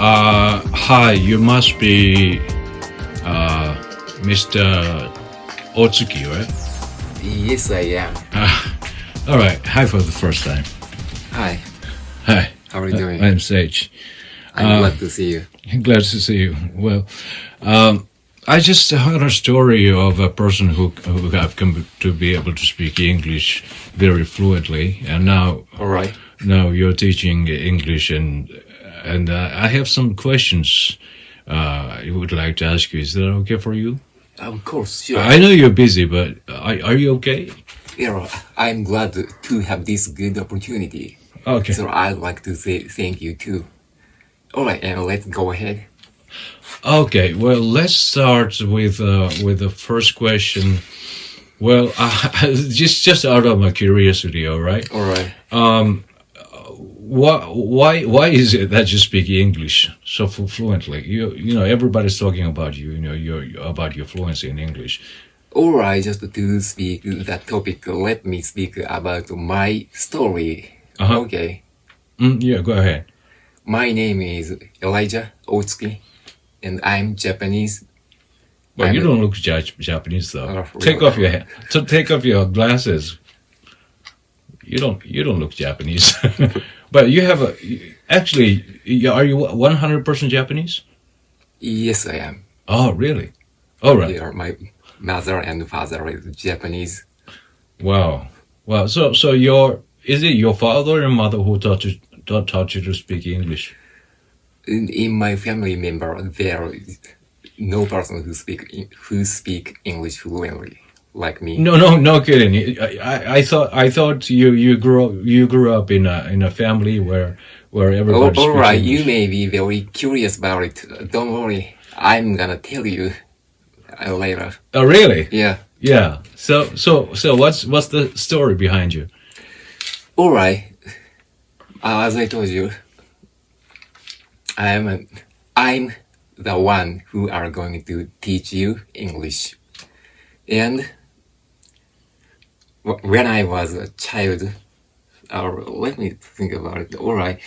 Hi, you must be Mr. Otsuki, right? Yes, I am. All right. Hi for the first time. Hi, Hi. how are you doing? I'm Sage. I'm glad to see you. Glad to see you. Well, I just heard a story of a person who have come to be able to speak English very fluently, and All right. now you're teaching English, and I have some questions I would like to ask you. Is that okay for you? Of course, sure. I know you're busy, but are you okay? Yeah, I'm glad to have this good opportunity. Okay. So I'd like to say thank you too. All right, and let's go ahead. Okay. Well, let's start with the first question. Well, just out of my curiosity, all right. All right. Why is it that you speak English so fluently? You know everybody's talking about you. You know about your fluency in English. All right, just to speak that topic, let me speak about my story. Uh-huh. Okay. Yeah, go ahead. My name is Elijah Otsuki, and I'm Japanese. Well, you I'm- don't look Japanese though. Oh, Take off your take off your glasses. You don't look Japanese. But you have actually. Are you 100% Japanese? Yes, I am. Oh, really? All right. Yeah, my mother and father is Japanese. Wow. Wow. So is it your father or mother who taught you to speak English? In my family member, there is no person who speak English fluently like me. No kidding. I thought you grew up in a family where everybody All speaks right, English. you may be very curious about it. Don't worry, I'm gonna tell you later. Oh, really? Yeah. Yeah. So what's the story behind you? All right. As I told you, I'm the one who are going to teach you English, and when I was a child, let me think about it. All right.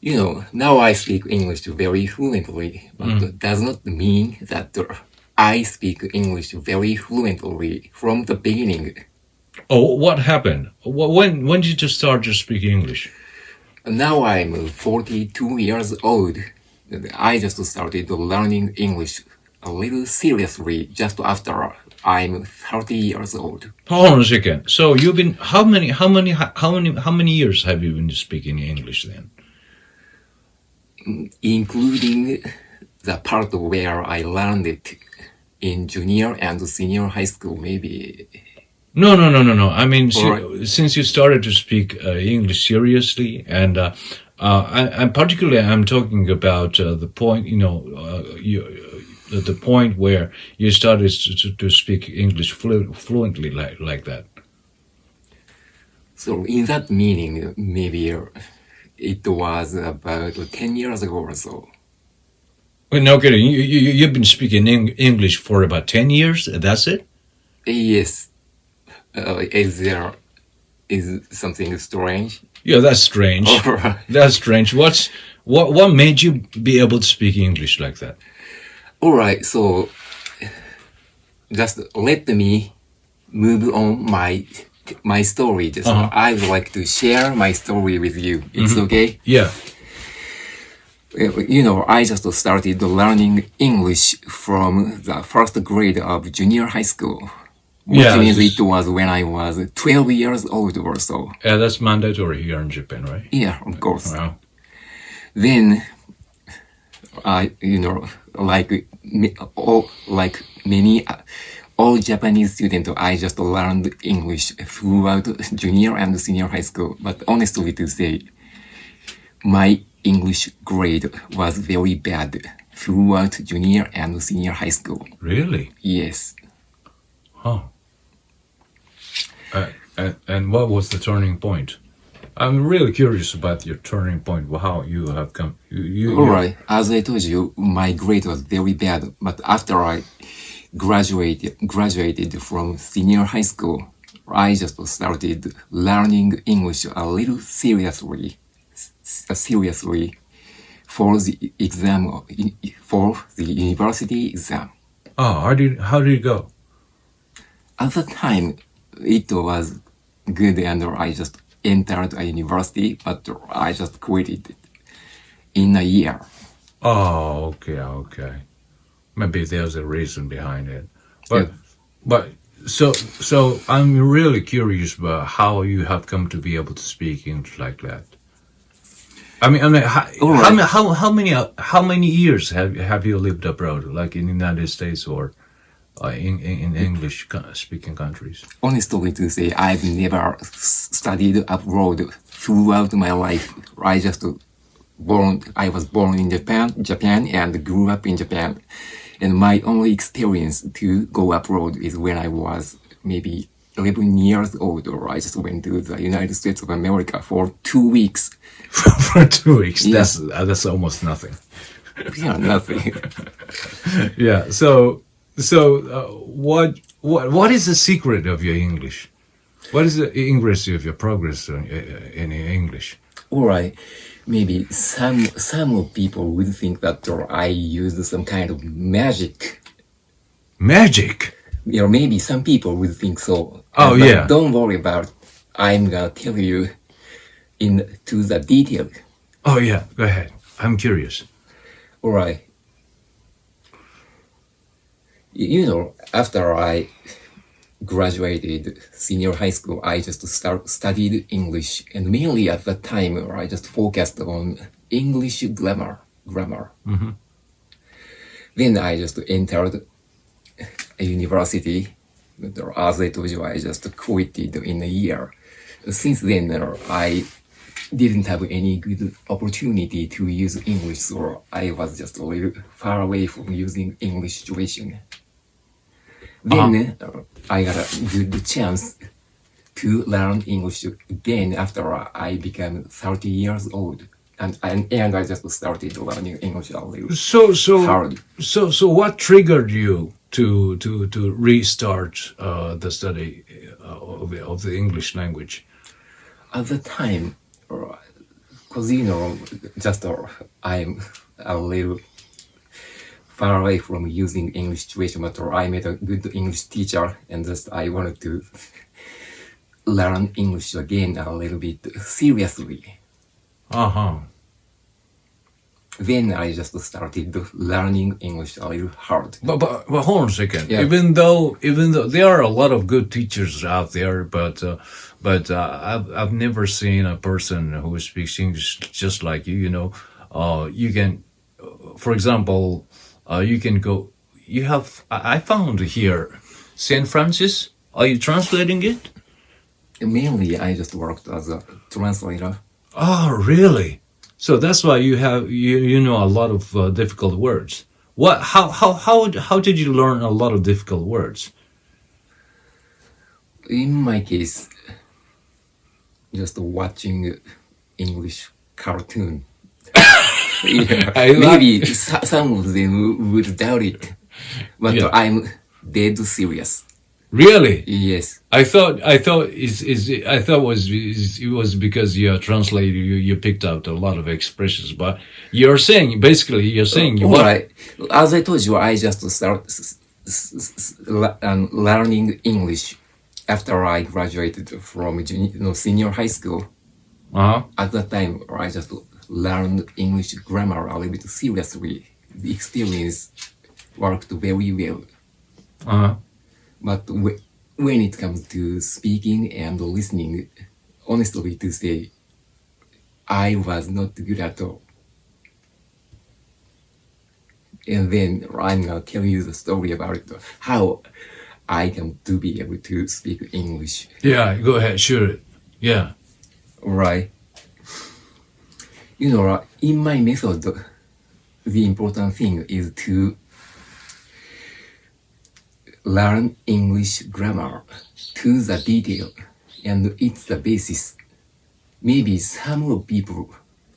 You know, now I speak English very fluently, but that does not mean that I speak English very fluently from the beginning. Oh, what happened? When did you start to speak English? Now I'm 42 years old. And I just started learning English a little seriously just after I'm 30 years old. Hold on a second. So you've been how many years have you been speaking English then? Including the part where I learned it in junior and senior high school, maybe. No. I mean, All since you started to speak English seriously, and and particularly, I'm talking about the point. The point where you started to speak English fluently like that. So in that meaning, maybe it was about 10 years ago or so. Well, no kidding. You've been speaking English for about 10 years. That's it. Yes. Is there is something strange? Yeah, that's strange. All right. That's strange. What made you be able to speak English like that? All right, so just let me move on my story. Just I would like to share my story with you. It's okay? Yeah. You know, I just started learning English from the first grade of junior high school. Which Yeah, means just- it was when I was 12 years old or so. Yeah, that's mandatory here in Japan, right? Yeah, of course. Wow. Then, you know, like many all Japanese students, I just learned English throughout junior and senior high school. But honestly to say, my English grade was very bad throughout junior and senior high school. Really? Yes. Huh. And what was the turning point? I'm really curious about your turning point. How you have come? All right. As I told you, my grade was very bad. But after I graduated from senior high school, I just started learning English a little seriously for the exam, for the university exam. Oh, how did it go? At the time, it was good and I just entered a university, but I just quit it in a year. Oh, okay. Maybe there's a reason behind it, but Yeah. but so I'm really curious about how you have come to be able to speak English like that. All right. How many years have you lived abroad, like in the United States or in English speaking countries? Honestly to say, I've never studied abroad throughout my life. I was born in Japan and grew up in Japan. And my only experience to go abroad is when I was maybe 11 years old, or I just went to the United States of America for 2 weeks. For 2 weeks. Yeah. That's almost nothing. Yeah, nothing. Yeah. So what is the secret of your English? What is the English of your progress in English? All right. Maybe some people would think that I used some kind of magic. Magic. Or maybe some people would think so. Oh, But yeah. don't worry about it. I'm gonna tell you into the detail. Oh yeah. Go ahead. I'm curious. All right. You know, after I graduated senior high school, I just studied English, and mainly at that time, I just focused on English grammar. Then I just entered a university. But as I told you, I just quitted in a year. Since then, I didn't have any good opportunity to use English, so I was just a little far away from using English situation. Then I got a good chance to learn English again after I became 30 years old. And I just started learning English a little hard. So what triggered you to restart the study of the English language? At the time, because you know, just I'm a little far away from using English situation, but I met a good English teacher, and just I wanted to learn English again a little bit seriously. Then I just started learning English a little hard. But hold on a second. Yeah. Even though there are a lot of good teachers out there, but I've never seen a person who speaks English just like you. You know, you can, for example, you can go. You have. I found here, Saint Francis. Are you translating it? Mainly, I just worked as a translator. Oh, really? So that's why you know a lot of difficult words. How did you learn a lot of difficult words? In my case, just watching English cartoon. Yeah, maybe some of them would doubt it, but Yeah. I'm dead serious. Really? Yes. I thought it was because you're translator you picked out a lot of expressions, but you're saying you All right. As I told you, I just start learning English after I graduated from senior high school. At that time, I just learned English grammar a little bit seriously. The experience worked very well. But when it comes to speaking and listening, honestly to say, I was not good at all. And then I'm gonna tell you the story about it, how I come to be able to speak English. Yeah, go ahead, sure. Yeah. Right. You know, in my method, the important thing is to learn English grammar to the detail, and it's the basis. Maybe some people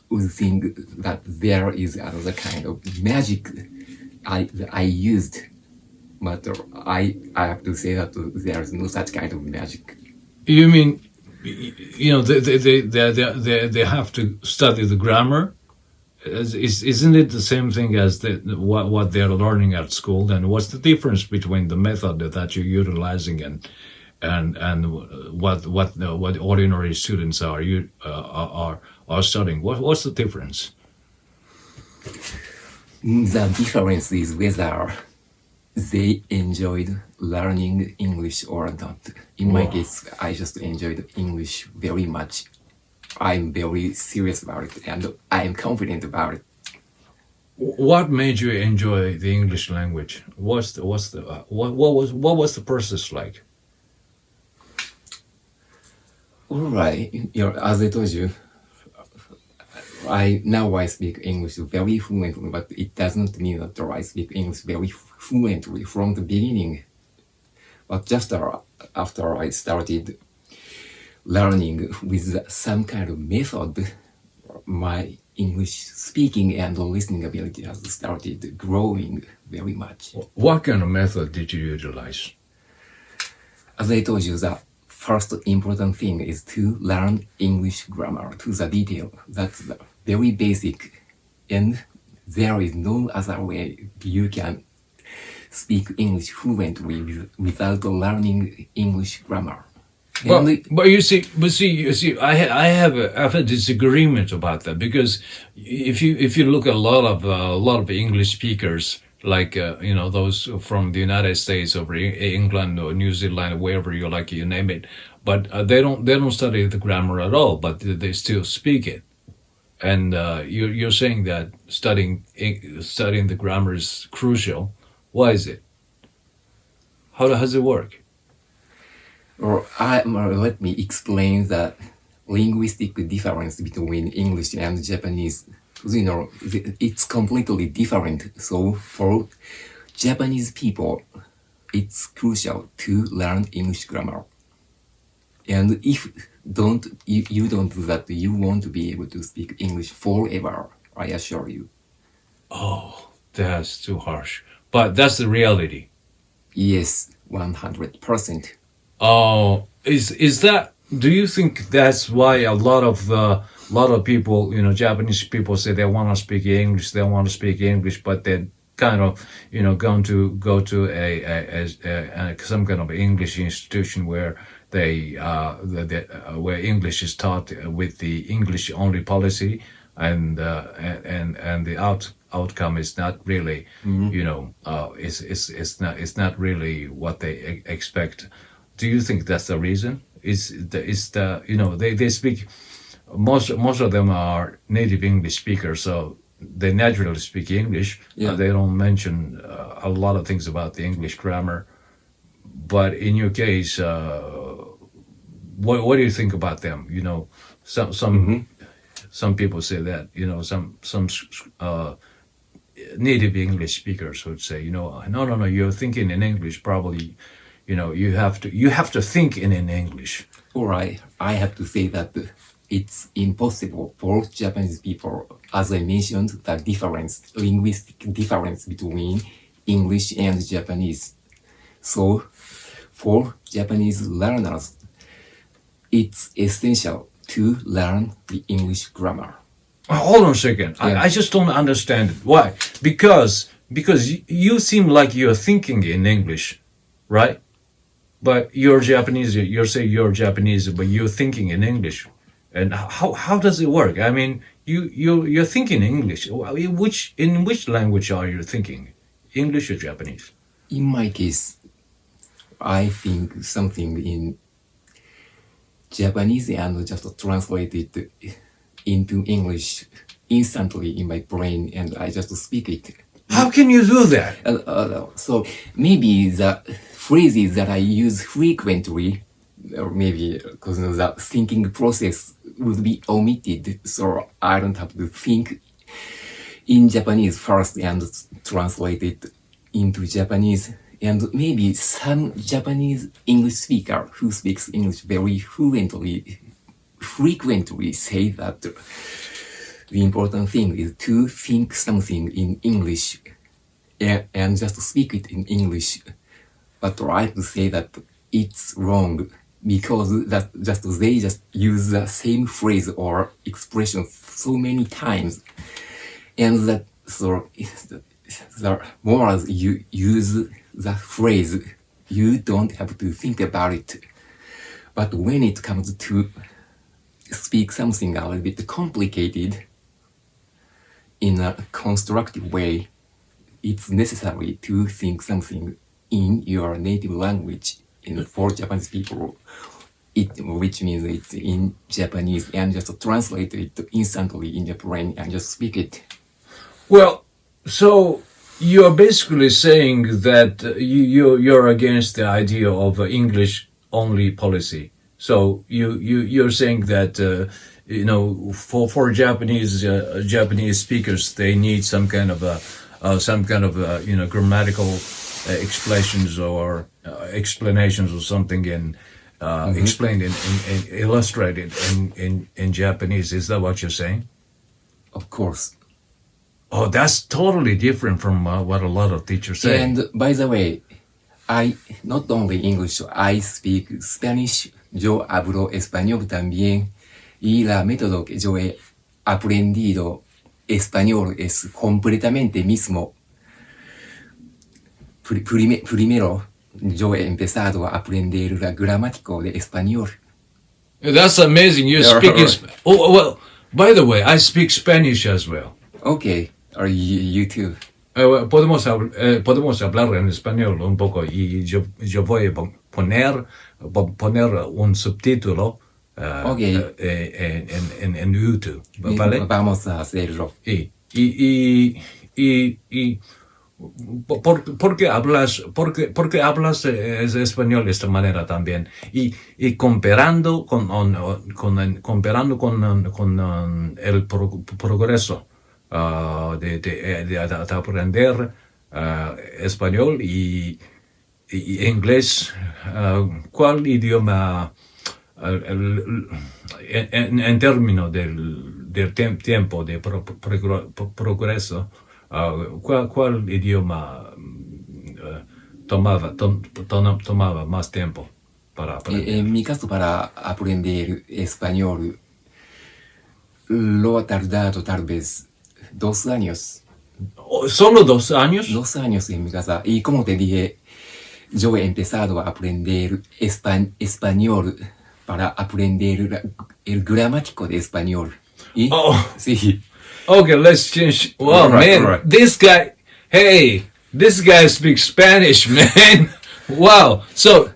would think that there is another kind of magic I used, but I have to say that there is no such kind of magic. You mean, you know, they have to study the grammar, Isn't it the same thing as what they're learning at school? Then what's the difference between the method that you're utilizing and what ordinary students are studying? What's the difference? The difference is whether they enjoyed learning English or not. In my case, I just enjoyed English very much. I'm very serious about it and I'm confident about it. What made you enjoy the English language? What was the process like? Alright, as I told you, I speak English very fluently, but it doesn't mean that I speak English very fluently from the beginning. But just after I started learning with some kind of method, my English speaking and listening ability has started growing very much. What kind of method did you utilize? As I told you, the first important thing is to learn English grammar to the detail. That's the very basic, and there is no other way you can speak English fluently without learning English grammar. But you see, I have a disagreement about that, because if you look at a lot of English speakers, like those from the United States or England or New Zealand, wherever you like, you name it, but they don't study the grammar at all, but they still speak it. And you're saying that studying the grammar is crucial. Why is it? How does it work? Or let me explain the linguistic difference between English and Japanese. It's completely different. So for Japanese people, it's crucial to learn English grammar. And if you don't do that, you won't be able to speak English forever, I assure you. Oh, that's too harsh. But that's the reality. Yes, 100%. Oh, is that? Do you think that's why a lot of people, Japanese people say they want to speak English, but they kind of, going to go to some kind of English institution where where English is taught with the English only policy, and the outcome is not really, it's not really what they expect. Do you think that's the reason? They speak, most of them are native English speakers, so they naturally speak English. Yeah. They don't mention a lot of things about the English grammar. But in your case, what do you think about them? Some people say that some native English speakers would say, no, you're thinking in English. Probably, you have to think in English. All right, I have to say that it's impossible for Japanese people, as I mentioned, the linguistic difference between English and Japanese. So, for Japanese learners, it's essential to learn the English grammar. Hold on a second. Yeah. I just don't understand it. Why? Because you seem like you're thinking in English, right? But you're Japanese. You say you're Japanese, but you're thinking in English. And how does it work? I mean, you're thinking English. In which language are you thinking? English or Japanese? In my case, I think something in Japanese and just translate it into English instantly in my brain, and I just speak it. How can you do that? So maybe the phrases that I use frequently, or maybe because the thinking process would be omitted, so I don't have to think in Japanese first and translate it into Japanese. And maybe some Japanese English speaker who speaks English very fluently frequently say that the important thing is to think something in English and just speak it in English. But I have to say that it's wrong, because they just use the same phrase or expression so many times. And that so the more you use the phrase, you don't have to think about it. But when it comes to speak something a little bit complicated in a constructive way, it's necessary to think something in your native language. For Japanese people, which means it's in Japanese, and just translate it instantly in your brain and just speak it. Well, so you're basically saying that you're against the idea of English only policy. So you're saying that for Japanese speakers, they need some kind of grammatical expressions or explanations or something and explained and illustrated in Japanese. Is that what you're saying? Of course. Oh, that's totally different from what a lot of teachers say. And by the way, I not only English, I speak Spanish. Yo hablo español también. Y la método que yo he aprendido español es completamente mismo. Primero, yo he empezado a aprender la gramática de español. That's amazing. You speak. Oh well. By the way, I speak Spanish as well. Okay. Or you too. Podemos hablar en español un poco y yo voy a poner un subtítulo en YouTube, ¿vale? Vamos a hacerlo. ¿Por qué hablas español de esta manera también? Y comparando con el progreso de aprender español y inglés, ¿cuál idioma en términos del tiempo de progreso, cuál idioma tomaba más tiempo para aprender? En mi caso, para aprender español, lo ha tardado tal vez 2 años. ¿Solo 2 años? 2 años en mi casa. Y como te dije, yo he empezado a aprender español para aprender el gramático de español. ¿Y? Sí. Okay, let's change. Well, man, right. This guy speaks Spanish, man. Wow. So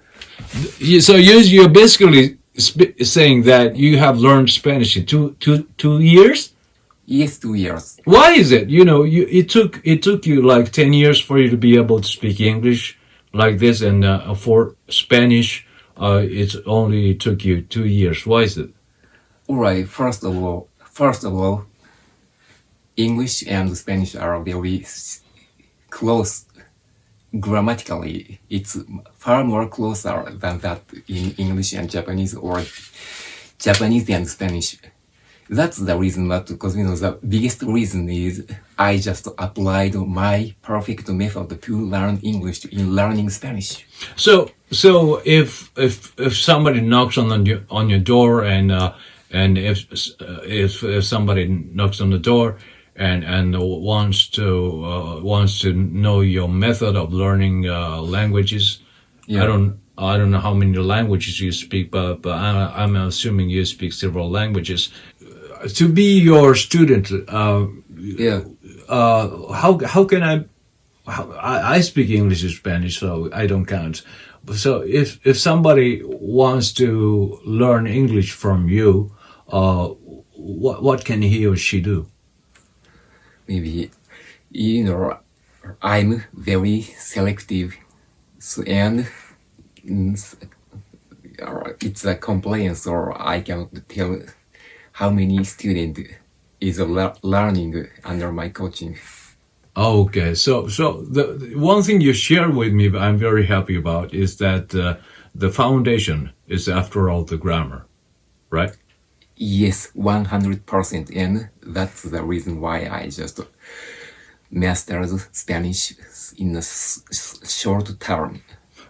you're basically saying that you have learned Spanish in two years? Yes, 2 years. Why is it? It took you like 10 years for you to be able to speak English like this, and for Spanish, it only took you 2 years. Why is it? All right. First of all, English and Spanish are very close grammatically. It's far more closer than that in English and Japanese, or Japanese and Spanish. That's the reason, because the biggest reason is I just applied my perfect method to learn English in learning Spanish. So if somebody knocks on your door and if somebody knocks on the door and wants to know your method of learning languages, yeah. I don't know how many languages you speak, but I'm assuming you speak several languages. To be your student, how can I speak English and Spanish, so I don't count. So if somebody wants to learn English from you, what can he or she do? Maybe, I'm very selective, and it's a compliance, or I cannot tell how many students is learning under my coaching. Okay, so the one thing you share with me, I'm very happy about, is that the foundation is, after all, the grammar, right? Yes, 100%, and that's the reason why I just mastered Spanish in a short term.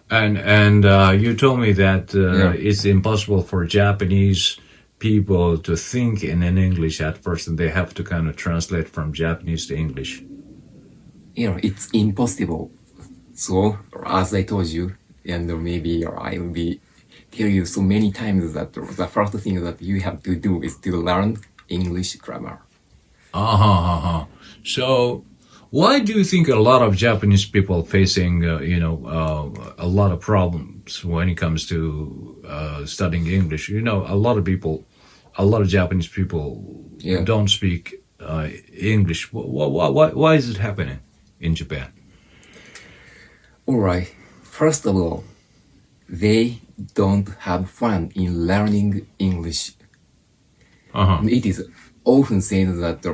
And you told me that it's impossible for Japanese people to think in English at first, and they have to kind of translate from Japanese to English. Yeah, it's impossible. So, as I told you, and maybe I will be tell you so many times that the first thing that you have to do is to learn English grammar. So, why do you think a lot of Japanese people facing, a lot of problems when it comes to studying English? You know, a lot of Japanese people Yeah. don't speak English. Why is it happening in Japan? Alright, first of all, they don't have fun in learning English. It is often said that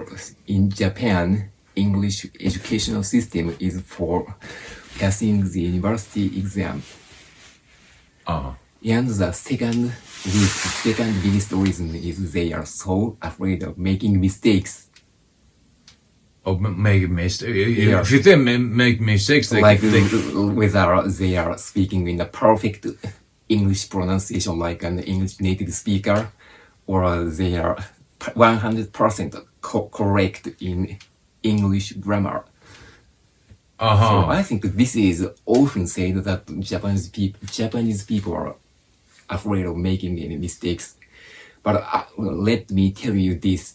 in Japan, English educational system is for passing the university exam. And the second biggest reason is they are so afraid of making mistakes. Or make mistakes. Yeah. If they make mistakes, they Whether they are speaking in a perfect English pronunciation like an English native speaker, or they are 100% correct in English grammar. So I think this is often said that Japanese people are afraid of making any mistakes. But let me tell you this: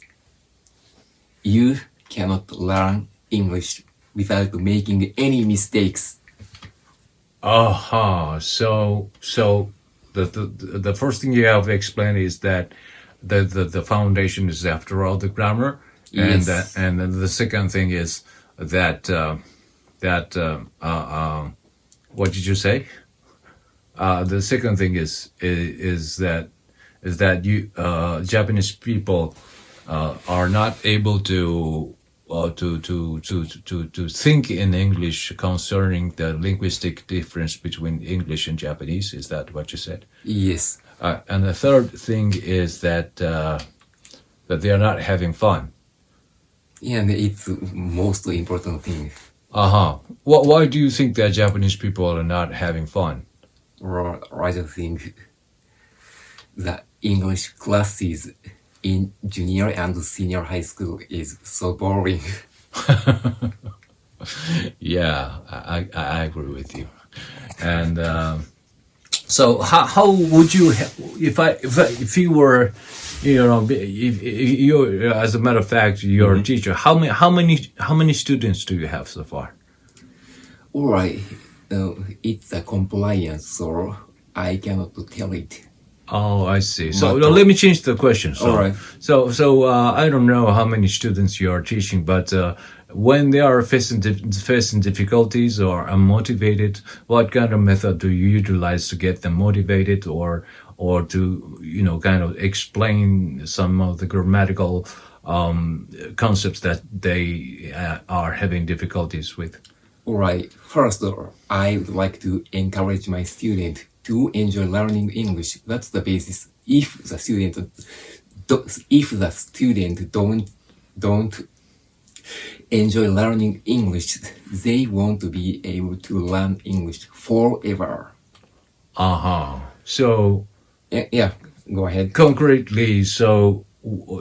you cannot learn English without making any mistakes. So the first thing you have to explain is that the foundation is after all the grammar, and Yes. and then the second thing is that what did you say? The second thing is that you Japanese people are not able to think in English concerning the linguistic difference between English and Japanese. Is that what you said? Yes. And the third thing is that they are not having fun. And it's most important thing. Why do you think that Japanese people are not having fun? Or I just think the English classes in junior and senior high school is so boring. Yeah, I agree with you. And so how would you if you were, if you, as a matter of fact, you're a teacher, how many students do you have so far? Alright, it's a compliance, so I cannot tell it. Oh, I see. So But, let me change the question. So, all right. So I don't know how many students you are teaching, but when they are facing difficulties or unmotivated, what kind of method do you utilize to get them motivated, or to kind of explain some of the grammatical concepts that they are having difficulties with? Alright, first I would like to encourage my student to enjoy learning English. That's the basis. If the student don't enjoy learning English, they won't be able to learn English forever. So Yeah, go ahead. concretely, so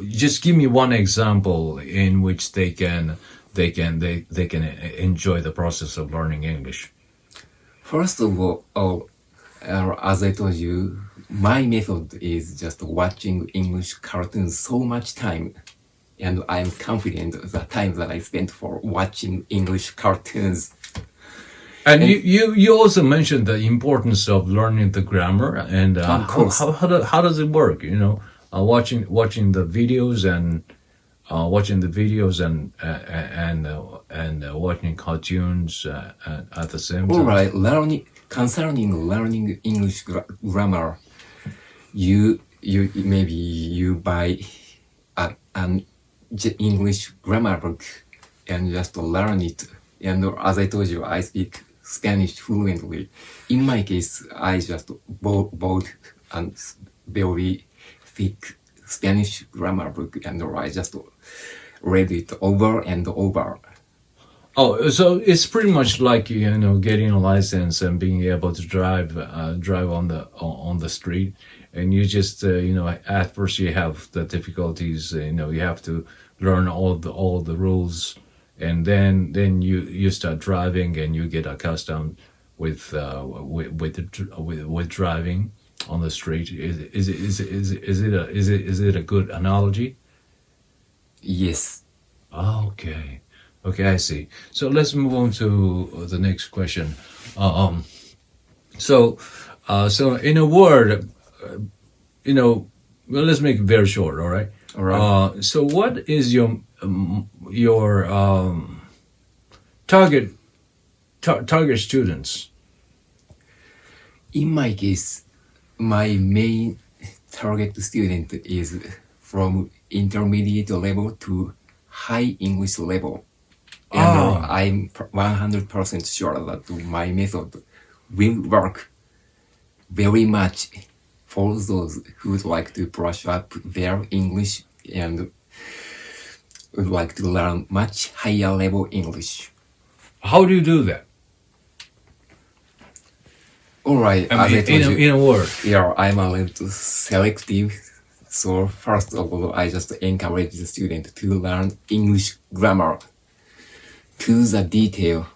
just give me one example in which they can enjoy the process of learning English. First of all, as I told you, my method is just watching English cartoons so much time. And I'm confident the time that I spent for watching English cartoons. And you also mentioned the importance of learning the grammar, and Of course. how does it work? Watching the videos and watching cartoons at the same time. Alright, concerning learning English grammar, you buy an English grammar book and just learn it. And as I told you, I speak Spanish fluently. In my case, I just bought a very thick Spanish grammar book, and I just read it over and over. Oh, so it's pretty much like getting a license and being able to drive on the street, and you just at first you have the difficulties. You have to learn all the rules, and then you start driving and you get accustomed with driving on the street. Is it a good analogy? Yes. Okay. Okay, I see. So let's move on to the next question. So in a word, well, let's make it very short. All right. All right. So what is your target students? In my case, my main target student is from intermediate level to high English level. And I'm 100% sure that my method will work very much for those who would like to brush up their English and would like to learn much higher level English. How do you do that? All right, I mean, in a word. Yeah, I'm a little selective. So first of all, I just encourage the student to learn English grammar to the detail.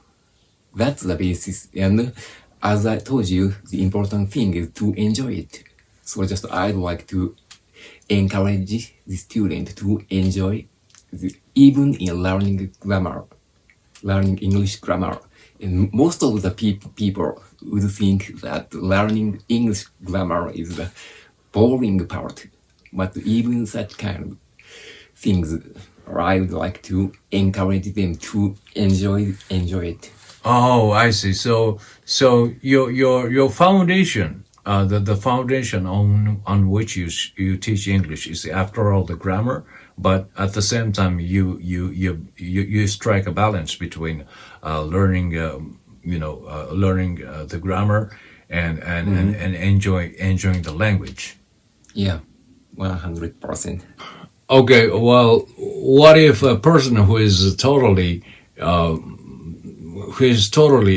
That's the basis. And as I told you, the important thing is to enjoy it. So I'd like to encourage the student to enjoy even in learning English grammar. And most of the people would think that learning English grammar is the boring part. But even such kind of things, I would like to encourage them to enjoy it. Oh, I see. So your foundation, the foundation on which you teach English is, after all, the grammar. But at the same time, you strike a balance between learning the grammar and enjoying the language. Yeah, 100%. Okay, well, what if a person who is totally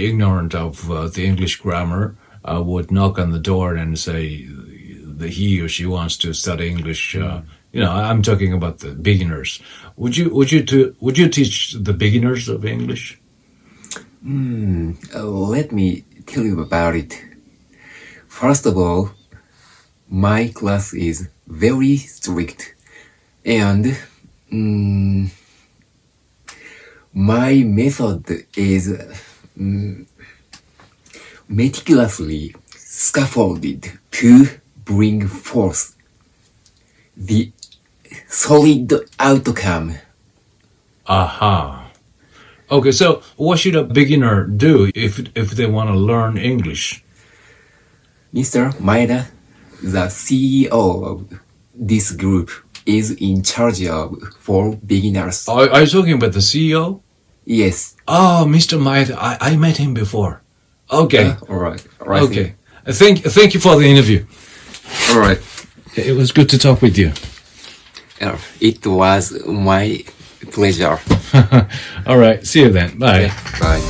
ignorant of the English grammar would knock on the door and say that he or she wants to study English? I'm talking about the beginners. Would you teach the beginners of English? Let me tell you about it. First of all, my class is very strict, and my method is meticulously scaffolded to bring forth the solid outcome. Aha. Okay, so what should a beginner do if they want to learn English? Mr. Maeda, the CEO of this group, is in charge of for beginners. Are you talking about the CEO? Yes. Oh, Mr. Maeda, I met him before. Okay. All right. Okay. Thank you for the interview. All right. It was good to talk with you. It was my pleasure. All right. See you then. Bye. Bye.